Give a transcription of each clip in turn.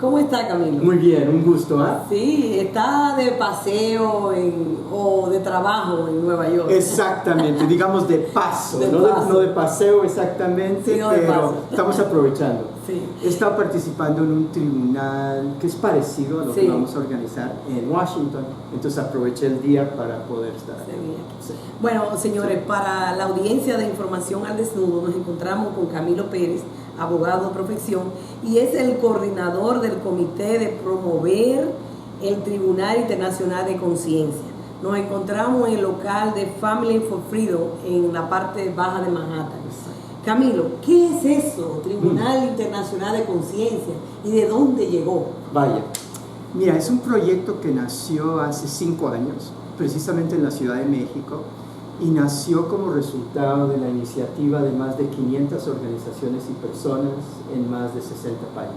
¿Cómo está, Camilo? Muy bien, un gusto, ¿ah? Sí, está de paseo o de trabajo en Nueva York. Exactamente, digamos de paso, no de paseo exactamente, sí, no de pero paso. estamos aprovechando. Sí. He estado participando en un tribunal que es parecido a lo que vamos a organizar en Washington, entonces aproveché el día para poder estar aquí. Sí. Bueno, señores, para la audiencia de Información al Desnudo nos encontramos con Camilo Pérez, abogado de profesión, y es el coordinador del comité de promover el Tribunal Internacional de Conciencia. Nos encontramos en el local de Family for Freedom en la parte baja de Manhattan. Camilo, ¿qué es eso, Tribunal Internacional de Conciencia, y de dónde llegó? Vaya, mira, es un proyecto que nació hace 5 años, precisamente en la Ciudad de México, y nació como resultado de la iniciativa de más de 500 organizaciones y personas en más de 60 países.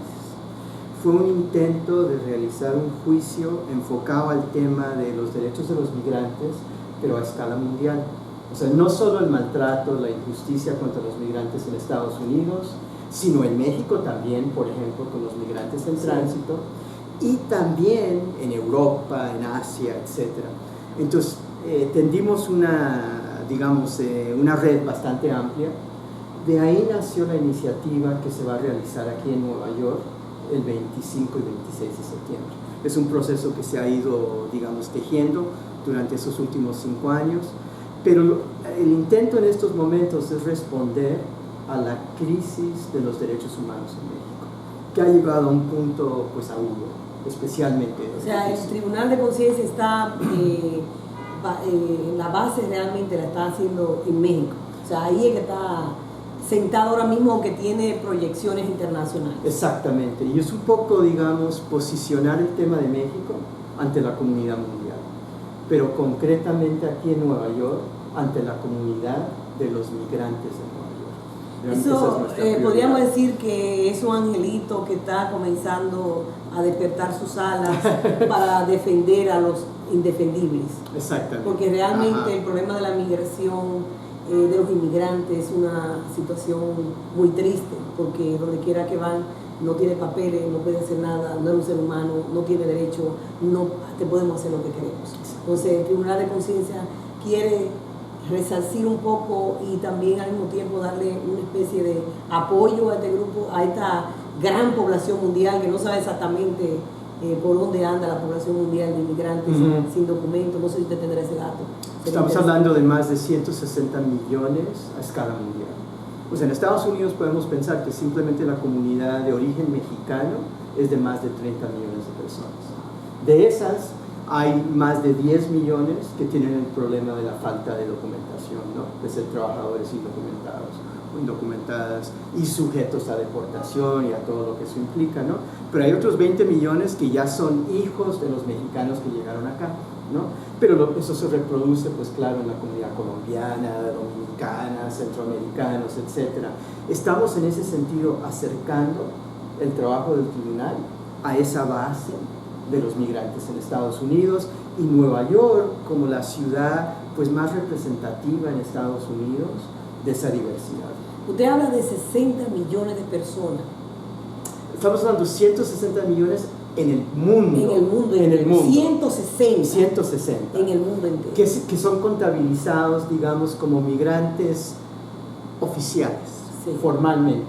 Fue un intento de realizar un juicio enfocado al tema de los derechos de los migrantes, pero a escala mundial. O sea, no solo el maltrato, la injusticia contra los migrantes en Estados Unidos, sino en México también, por ejemplo, con los migrantes en tránsito, y también en Europa, en Asia, etc. Entonces, tendimos una red bastante amplia. De ahí nació la iniciativa que se va a realizar aquí en Nueva York el 25 y 26 de septiembre. Es un proceso que se ha ido, tejiendo durante esos últimos 5 años, pero el intento en estos momentos es responder a la crisis de los derechos humanos en México, que ha llegado a un punto agudo, especialmente. O sea, el Tribunal de Conciencia está, la base realmente la está haciendo en México. O sea, ahí es que está sentado ahora mismo, que tiene proyecciones internacionales. Exactamente, y es un poco, posicionar el tema de México ante la comunidad mundial, pero concretamente aquí en Nueva York, ante la comunidad de los migrantes de Nueva York. Eso, podríamos decir que es un angelito que está comenzando a despertar sus alas para defender a los indefendibles. Exactamente. Porque realmente el problema de la migración de los inmigrantes es una situación muy triste, porque donde quiera que van no tiene papeles, no puede hacer nada, no es un ser humano, no tiene derecho, no te podemos hacer lo que queremos. Entonces el Tribunal de Conciencia quiere resarcir un poco y también al mismo tiempo darle una especie de apoyo a este grupo, a esta gran población mundial que no sabe exactamente por dónde anda la población mundial de inmigrantes sin documentos. No sé si usted tendrá ese dato. Estamos hablando de más de 160 millones a escala mundial. Pues en Estados Unidos podemos pensar que simplemente la comunidad de origen mexicano es de más de 30 millones de personas. De esas, hay más de 10 millones que tienen el problema de la falta de documentación, ¿no? De ser trabajadores indocumentados o indocumentadas y sujetos a deportación y a todo lo que eso implica, ¿no? Pero hay otros 20 millones que ya son hijos de los mexicanos que llegaron acá, ¿no? Pero eso se reproduce, pues claro, en la comunidad colombiana, dominicana, centroamericanos, etc. Estamos en ese sentido acercando el trabajo del tribunal a esa base de los migrantes en Estados Unidos, y Nueva York como la ciudad más representativa en Estados Unidos de esa diversidad. Usted habla de 60 millones de personas. Estamos hablando de 160 millones en el mundo. En el mundo. 160. 160. En el mundo entero. Que son contabilizados, como migrantes oficiales, formalmente.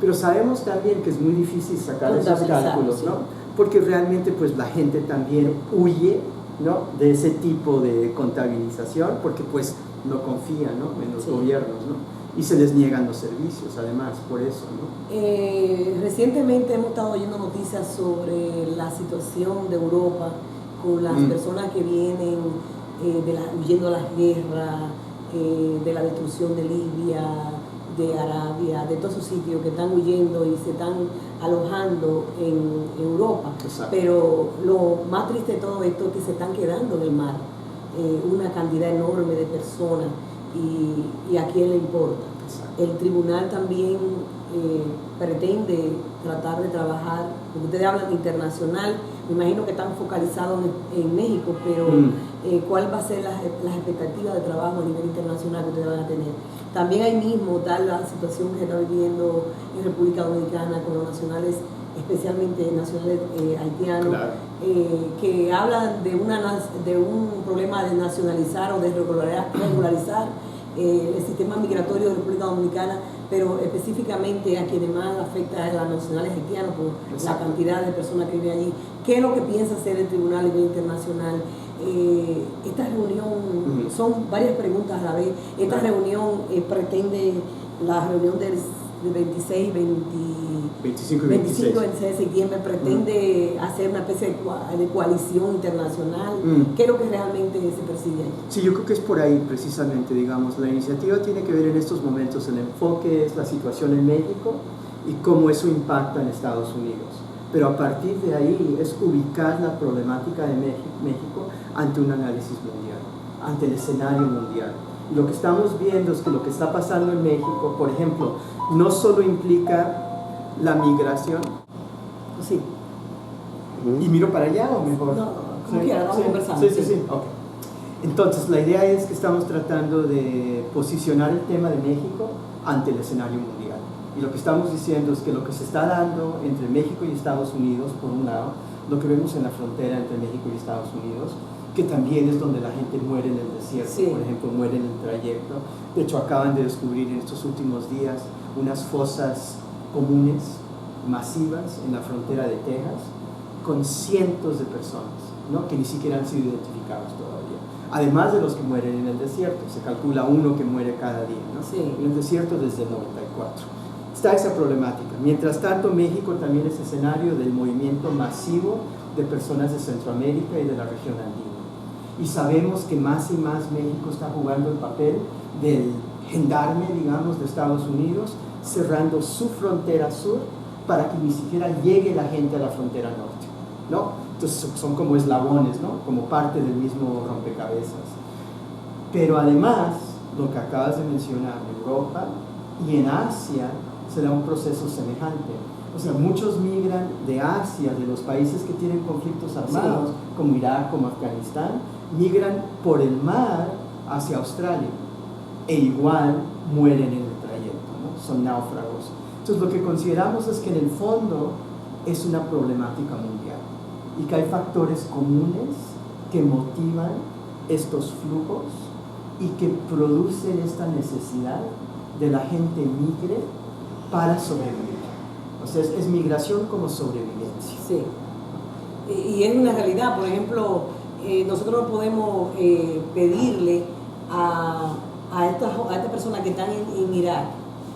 Pero sabemos también que es muy difícil sacar esos cálculos, ¿no? Porque realmente la gente también huye, ¿no?, de ese tipo de contabilización, porque no confía, ¿no?, en los gobiernos, ¿no? Y se les niegan los servicios, además, por eso, ¿no? Recientemente hemos estado oyendo noticias sobre la situación de Europa con las personas que vienen huyendo de las guerras, de la destrucción de Libia, de Arabia, de todos esos sitios que están huyendo y se están alojando en Europa. Exacto. Pero lo más triste de todo esto es que se están quedando en el mar, una cantidad enorme de personas, y a quién le importa. Exacto. El tribunal también pretende tratar de trabajar, porque ustedes hablan internacional, me imagino que están focalizados en México, pero ¿cuál va a ser las expectativas de trabajo a nivel internacional que ustedes van a tener? También ahí mismo, tal la situación que se está viviendo en República Dominicana con los nacionales especialmente nacionales haitianos, Claro. que hablan de un problema de nacionalizar o de regularizar el sistema migratorio de República Dominicana, pero específicamente a quienes más afecta es a los nacionales haitianos por la cantidad de personas que viven allí. ¿Qué es lo que piensa hacer el Tribunal a nivel internacional? Esta reunión, son varias preguntas a la vez. Esta reunión pretende, la reunión del 25 y 26 de septiembre pretende hacer una especie de coalición internacional. ¿Qué es lo que realmente se persigue? Sí, yo creo que es por ahí precisamente, digamos, la iniciativa tiene que ver en estos momentos, el enfoque es la situación en México y cómo eso impacta en Estados Unidos. Pero a partir de ahí es ubicar la problemática de México ante un análisis mundial, ante el escenario mundial. Y lo que estamos viendo es que lo que está pasando en México, por ejemplo, no solo implica la migración. Sí. ¿Y miro para allá o mejor? No, como quiera, vamos conversando. Sí. Okay. Entonces, la idea es que estamos tratando de posicionar el tema de México ante el escenario mundial. Y lo que estamos diciendo es que lo que se está dando entre México y Estados Unidos, por un lado, lo que vemos en la frontera entre México y Estados Unidos, que también es donde la gente muere en el desierto, sí. Por ejemplo, muere en el trayecto. De hecho, acaban de descubrir en estos últimos días unas fosas comunes, masivas, en la frontera de Texas, con cientos de personas, ¿no? Que ni siquiera han sido identificados todavía. Además de los que mueren en el desierto, se calcula uno que muere cada día, ¿no? Sí. En el desierto desde el 94. Está esa problemática. Mientras tanto, México también es escenario del movimiento masivo de personas de Centroamérica y de la región andina. Y sabemos que más y más México está jugando el papel del gendarme, digamos, de Estados Unidos, cerrando su frontera sur para que ni siquiera llegue la gente a la frontera norte, ¿no? Entonces son como eslabones, ¿no? Como parte del mismo rompecabezas. Pero además, lo que acabas de mencionar, en Europa y en Asia se da un proceso semejante. O sea, muchos migran de Asia, de los países que tienen conflictos armados, sí. Como Irak, como Afganistán, migran por el mar hacia Australia e igual mueren en el trayecto, ¿no? Son náufragos. Entonces, lo que consideramos es que en el fondo es una problemática mundial y que hay factores comunes que motivan estos flujos y que producen esta necesidad de la gente migre para sobrevivir. O sea, es migración como sobrevivencia. Sí. Y es una realidad. Por ejemplo, nosotros no podemos pedirle a estas personas que están en Irak,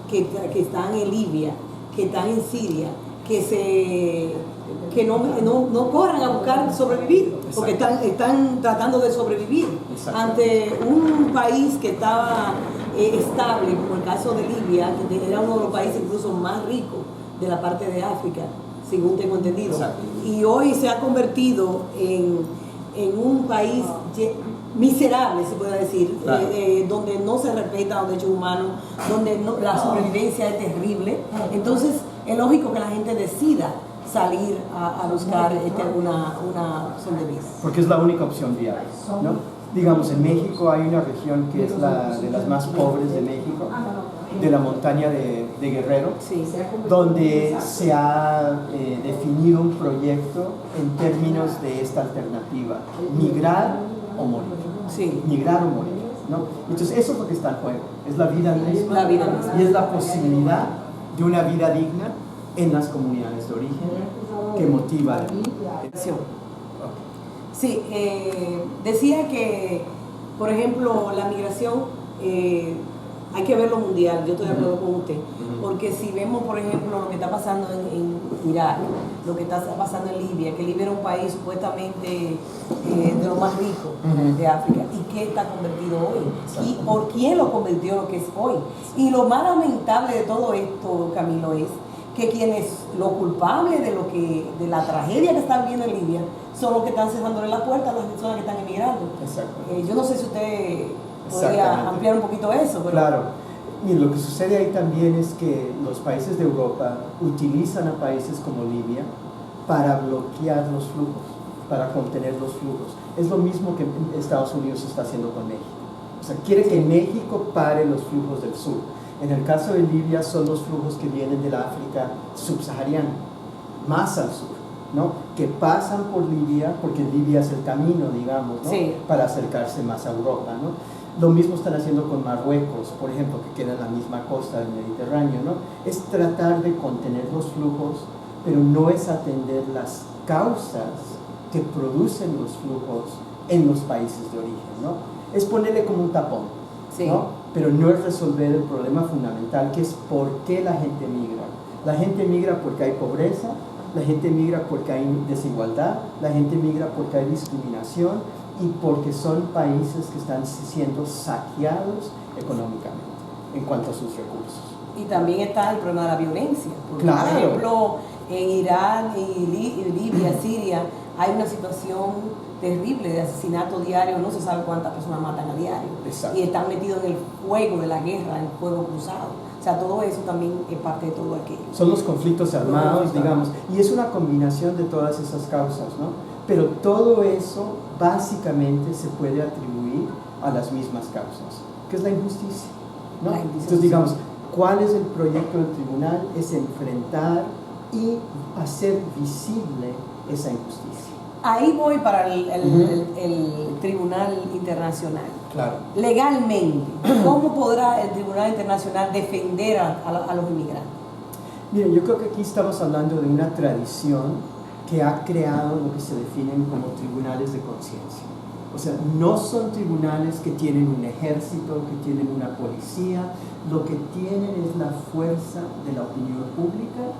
que están en Libia, que están en Siria, que no corran a buscar sobrevivir, porque están tratando de sobrevivir ante un país que estaba estable, como el caso de Libia, que era uno de los países incluso más ricos de la parte de África, según tengo entendido. Exacto. Y hoy se ha convertido en un país miserable, se puede decir, claro. Donde no se respetan los derechos humanos, donde la sobrevivencia es terrible. Entonces es lógico que la gente decida salir a buscar una opción de vida. Porque es la única opción viable, ¿no? Digamos, en México hay una región que es la de las más pobres de México, de la montaña de Guerrero, sí. Donde se ha definido un proyecto en términos de esta alternativa, migrar o morir. Sí. Migrar o morir, ¿no? Entonces eso es lo que está en juego, es la vida misma, la vida misma. Y es la posibilidad de una vida digna en las comunidades de origen que motiva la migración. Sí, decía que, por ejemplo, la migración hay que verlo mundial, yo estoy de acuerdo con usted, porque si vemos, por ejemplo, lo que está pasando en Irak, lo que está pasando en Libia, que Libia era un país supuestamente de los más ricos de África, ¿y qué está convertido hoy? ¿Y por quién lo convirtió lo que es hoy? Y lo más lamentable de todo esto, Camilo, es que los culpables de la tragedia que está viviendo en Libia son los que están cerrándole la puerta a las personas que están emigrando. Yo no sé si usted podría ampliar un poquito eso. Pero... Claro. Y lo que sucede ahí también es que los países de Europa utilizan a países como Libia para bloquear los flujos, para contener los flujos. Es lo mismo que Estados Unidos está haciendo con México. O sea, quiere que México pare los flujos del sur. En el caso de Libia son los flujos que vienen del África subsahariana, más al sur, ¿no? Que pasan por Libia, porque Libia es el camino, digamos, ¿no? Sí. Para acercarse más a Europa, ¿no? Lo mismo están haciendo con Marruecos, por ejemplo, que queda en la misma costa del Mediterráneo, ¿no? Es tratar de contener los flujos, pero no es atender las causas que producen los flujos en los países de origen, ¿no? Es ponerle como un tapón, Sí. ¿no? Pero no es resolver el problema fundamental, que es por qué la gente migra. La gente migra porque hay pobreza, la gente migra porque hay desigualdad, la gente migra porque hay discriminación y porque son países que están siendo saqueados económicamente en cuanto a sus recursos. Y también está el problema de la violencia. Porque, Claro. por ejemplo, en Irán y Libia, Siria, hay una situación terrible de asesinato diario, no se sabe cuántas personas matan a diario. Exacto. Y están metidos en el fuego de la guerra, en el fuego cruzado. O sea, todo eso también es parte de todo aquello. Son los conflictos armados, digamos, y es una combinación de todas esas causas, ¿no? Pero todo eso básicamente se puede atribuir a las mismas causas, que es la injusticia, ¿no? La injusticia. Entonces, digamos, ¿cuál es el proyecto del tribunal? Es enfrentar y hacer visible esa injusticia. Ahí voy para el Tribunal Internacional. Claro. Legalmente, ¿cómo podrá el Tribunal Internacional defender a los inmigrantes? Miren, yo creo que aquí estamos hablando de una tradición que ha creado lo que se definen como tribunales de conciencia. O sea, no son tribunales que tienen un ejército, que tienen una policía, lo que tienen es la fuerza de la opinión pública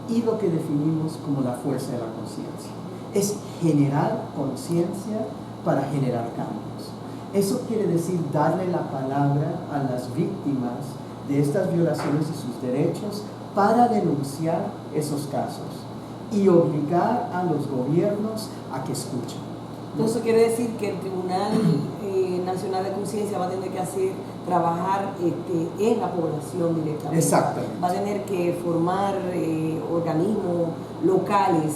y lo que definimos como la fuerza de la conciencia. Es generar conciencia para generar cambios. Eso quiere decir darle la palabra a las víctimas de estas violaciones de sus derechos para denunciar esos casos y obligar a los gobiernos a que escuchen. Entonces eso quiere decir que el Tribunal Nacional de Conciencia va a tener que trabajar en la población directamente. Exactamente. Va a tener que formar organismos locales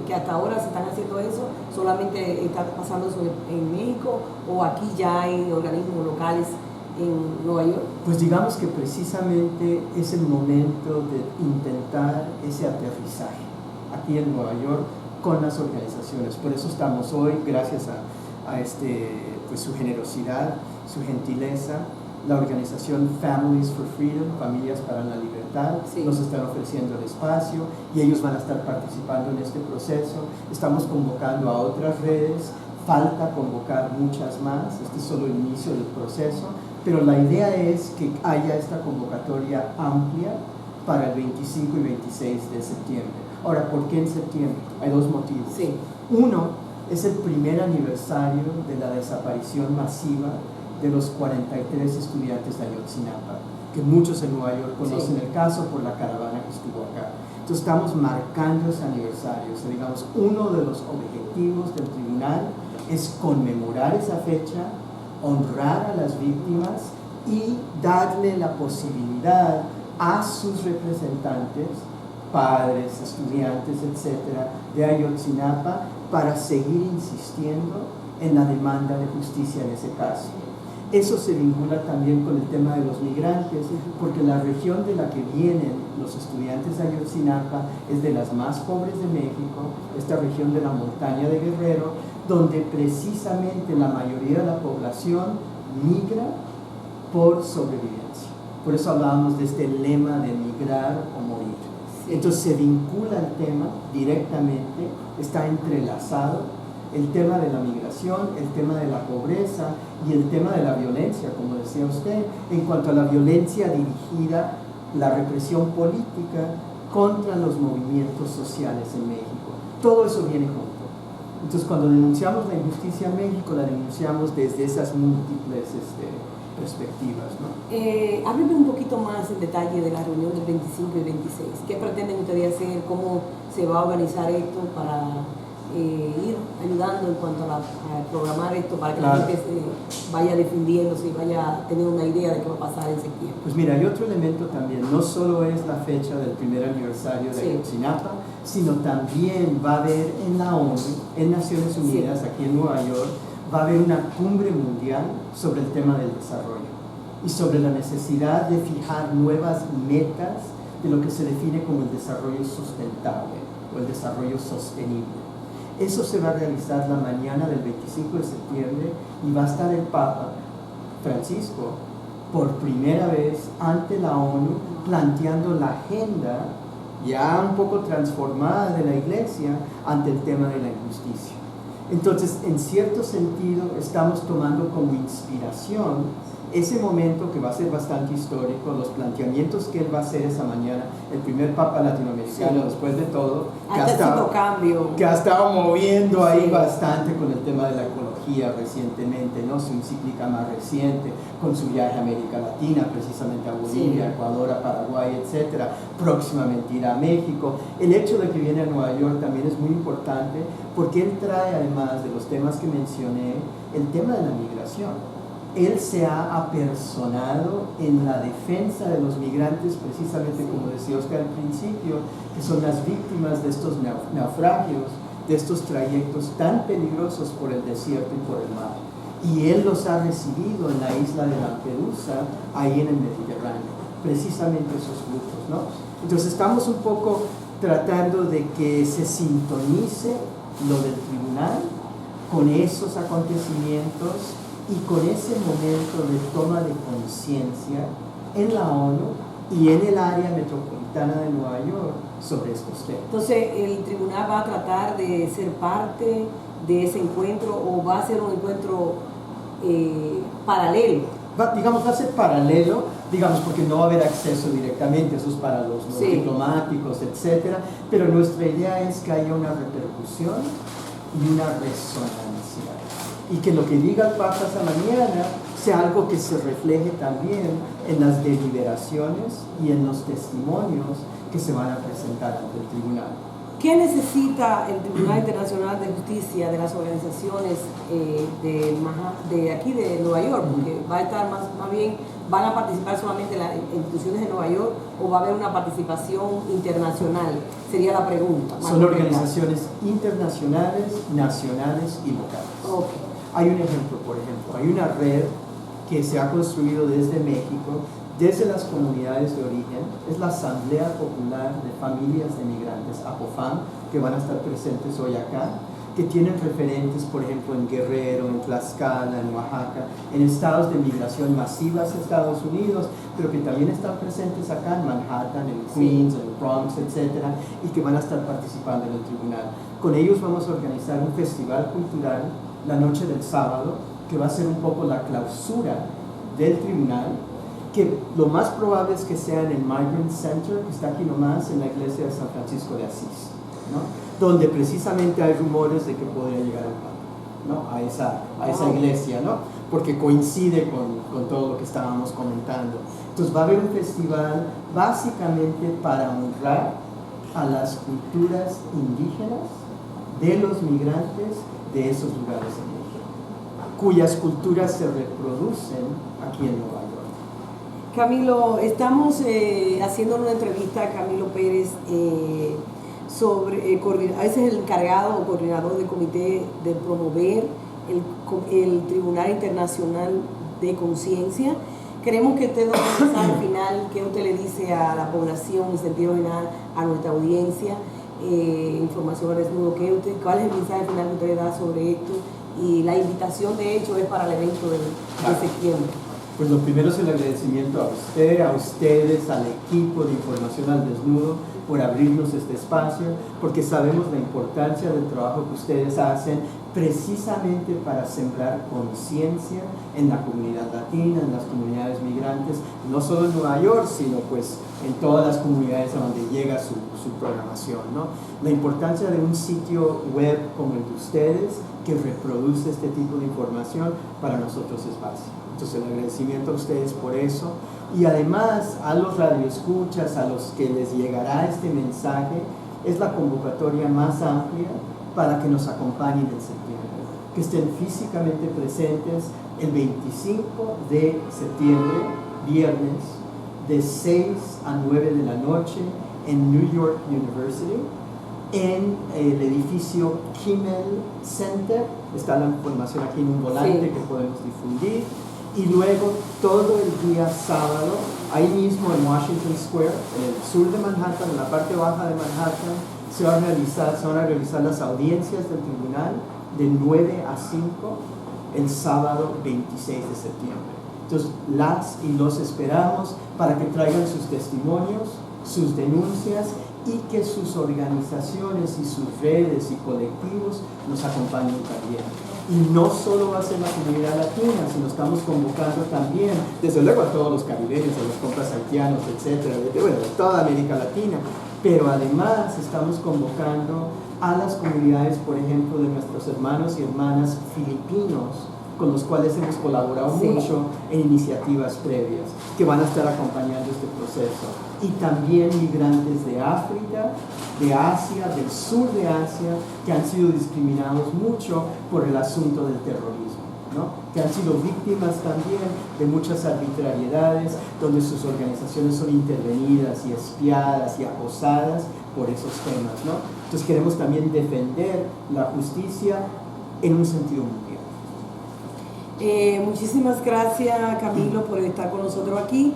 que hasta ahora se están haciendo eso, solamente está pasando eso en México o aquí ya hay organismos locales en Nueva York. Pues digamos que precisamente es el momento de intentar ese aterrizaje aquí en Nueva York con las organizaciones. Por eso estamos hoy, gracias a pues su generosidad, su gentileza, la organización Families for Freedom, Familias para la Libertad, sí, nos están ofreciendo el espacio y ellos van a estar participando en este proceso. Estamos convocando a otras redes, falta convocar muchas más, este es solo el inicio del proceso, pero la idea es que haya esta convocatoria amplia para el 25 y 26 de septiembre. Ahora, ¿por qué en septiembre? Hay dos motivos. Sí. Uno, es el primer aniversario de la desaparición masiva de los 43 estudiantes de Ayotzinapa, que muchos en Nueva York conocen, sí, el caso por la caravana que estuvo acá. Entonces estamos marcando ese aniversario. O sea, digamos, uno de los objetivos del tribunal es conmemorar esa fecha, honrar a las víctimas y darle la posibilidad a sus representantes, padres, estudiantes, etcétera, de Ayotzinapa, para seguir insistiendo en la demanda de justicia en ese caso. Eso se vincula también con el tema de los migrantes, porque la región de la que vienen los estudiantes de Ayotzinapa es de las más pobres de México, esta región de la montaña de Guerrero, donde precisamente la mayoría de la población migra por sobrevivencia. Por eso hablábamos de este lema de migrar o morir. Entonces se vincula el tema directamente, está entrelazado el tema de la migración, el tema de la pobreza y el tema de la violencia, como decía usted, en cuanto a la violencia dirigida, la represión política contra los movimientos sociales en México. Todo eso viene junto. Entonces, cuando denunciamos la injusticia en México, la denunciamos desde esas múltiples perspectivas, ¿no? Hábleme un poquito más en detalle de la reunión del 25 y 26. ¿Qué pretenden ustedes hacer? ¿Cómo se va a organizar esto para ir ayudando en cuanto a programar esto para que la gente vaya defendiéndose y vaya teniendo una idea de qué va a pasar en septiembre? Pues mira, hay otro elemento también. No solo es la fecha del primer aniversario de Ayotzinapa, sino también va a haber en la ONU, en Naciones Unidas, aquí en Nueva York, va a haber una cumbre mundial sobre el tema del desarrollo y sobre la necesidad de fijar nuevas metas de lo que se define como el desarrollo sustentable. o el desarrollo sostenible. Eso se va a realizar la mañana del 25 de septiembre y va a estar el Papa Francisco por primera vez ante la ONU planteando la agenda ya un poco transformada de la Iglesia ante el tema de la injusticia. Entonces, en cierto sentido, estamos tomando como inspiración ese momento que va a ser bastante histórico, los planteamientos que él va a hacer esa mañana, el primer Papa latinoamericano, después de todo, que ha estado moviendo ahí bastante con el tema de la ecología recientemente, ¿no? Su encíclica más reciente, con su viaje a América Latina, precisamente a Bolivia, Ecuador, a Paraguay, etcétera, próximamente irá a México. El hecho de que viene a Nueva York también es muy importante porque él trae, además de los temas que mencioné, el tema de la migración. Él se ha apersonado en la defensa de los migrantes, precisamente como decía Oscar al principio, que son las víctimas de estos naufragios, de estos trayectos tan peligrosos por el desierto y por el mar. Y él los ha recibido en la isla de Lampedusa, ahí en el Mediterráneo, precisamente esos grupos, ¿no? Entonces estamos un poco tratando de que se sintonice lo del tribunal con esos acontecimientos y con ese momento de toma de conciencia en la ONU y en el área metropolitana de Nueva York sobre estos temas. Entonces, ¿el tribunal va a tratar de ser parte de ese encuentro o va a ser un encuentro paralelo? Va a ser paralelo, porque no va a haber acceso directamente, eso es para los diplomáticos, etc. Pero nuestra idea es que haya una repercusión y una resonancia. Y que lo que diga el Papa esa mañana sea algo que se refleje también en las deliberaciones y en los testimonios que se van a presentar ante el tribunal. ¿Qué necesita el Tribunal Internacional de Justicia de las organizaciones de aquí de Nueva York? Porque va a estar más bien, ¿van a participar solamente las instituciones de Nueva York o va a haber una participación internacional? Sería la pregunta. Son organizaciones internacionales, nacionales y locales. Okay. Hay un ejemplo, hay una red que se ha construido desde México, desde las comunidades de origen, es la Asamblea Popular de Familias de Migrantes, APOFAM, que van a estar presentes hoy acá, que tienen referentes, por ejemplo, en Guerrero, en Tlaxcala, en Oaxaca, en estados de migración masivas a Estados Unidos, pero que también están presentes acá en Manhattan, en Queens, en el Bronx, etc., y que van a estar participando en el tribunal. Con ellos vamos a organizar un festival cultural la noche del sábado, que va a ser un poco la clausura del tribunal, que lo más probable es que sea en el Migrant Center, que está aquí nomás en la iglesia de San Francisco de Asís, ¿no? Donde precisamente hay rumores de que podría llegar el Papa, ¿no? a esa iglesia, ¿no? Porque coincide con todo lo que estábamos comentando. Entonces va a haber un festival básicamente para honrar a las culturas indígenas de los migrantes de esos lugares en México, cuyas culturas se reproducen aquí en Nueva York. Camilo, estamos haciendo una entrevista a Camilo Pérez sobre, a veces el encargado o coordinador del comité de promover el Tribunal Internacional de Conciencia. Queremos que usted nos dé un mensaje final, que usted le dice a la población en sentido general, a nuestra audiencia, información al desnudo, cuál es el mensaje final que usted le da sobre esto, y la invitación de hecho es para el evento de septiembre. Pues lo primero es el agradecimiento a usted, a ustedes, al equipo de Información al Desnudo por abrirnos este espacio, porque sabemos la importancia del trabajo que ustedes hacen precisamente para sembrar conciencia en la comunidad latina, en las comunidades migrantes, no solo en Nueva York, sino pues en todas las comunidades a donde llega su programación, ¿no? La importancia de un sitio web como el de ustedes que reproduce este tipo de información para nosotros es básico. Entonces el agradecimiento a ustedes por eso, y además a los radioescuchas, a los que les llegará este mensaje, es la convocatoria más amplia para que nos acompañen en septiembre, que estén físicamente presentes el 25 de septiembre, viernes, de 6 a 9 de la noche en New York University, en el edificio Kimmel Center. Está la información aquí en un volante que podemos difundir. Y luego todo el día sábado, ahí mismo en Washington Square, en el sur de Manhattan, en la parte baja de Manhattan, se van a realizar las audiencias del tribunal de 9 a 5 el sábado 26 de septiembre. Entonces, las y los esperamos para que traigan sus testimonios, sus denuncias y que sus organizaciones y sus redes y colectivos nos acompañen también. Y no solo va a ser la comunidad latina, sino estamos convocando también, desde luego a todos los caribeños, a los compas haitianos, etcétera, de toda América Latina, pero además estamos convocando a las comunidades, por ejemplo, de nuestros hermanos y hermanas filipinos, con los cuales hemos colaborado mucho en iniciativas previas, que van a estar acompañando este proceso. Y también migrantes de África, de Asia, del sur de Asia, que han sido discriminados mucho por el asunto del terrorismo, ¿no? Que han sido víctimas también de muchas arbitrariedades, donde sus organizaciones son intervenidas y espiadas y acosadas por esos temas, ¿no? Entonces queremos también defender la justicia en un sentido mundial. Muchísimas gracias, Camilo, por estar con nosotros aquí.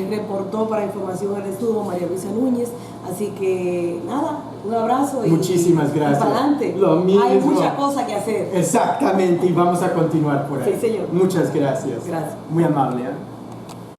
Reportó para Información al Estudio María Luisa Núñez. Así que nada, un abrazo y muchísimas gracias. Y para adelante. Lo mismo. Hay muchas cosas que hacer. Exactamente, y vamos a continuar por ahí. Sí, señor. Muchas gracias. Gracias. Muy amable, ¿eh?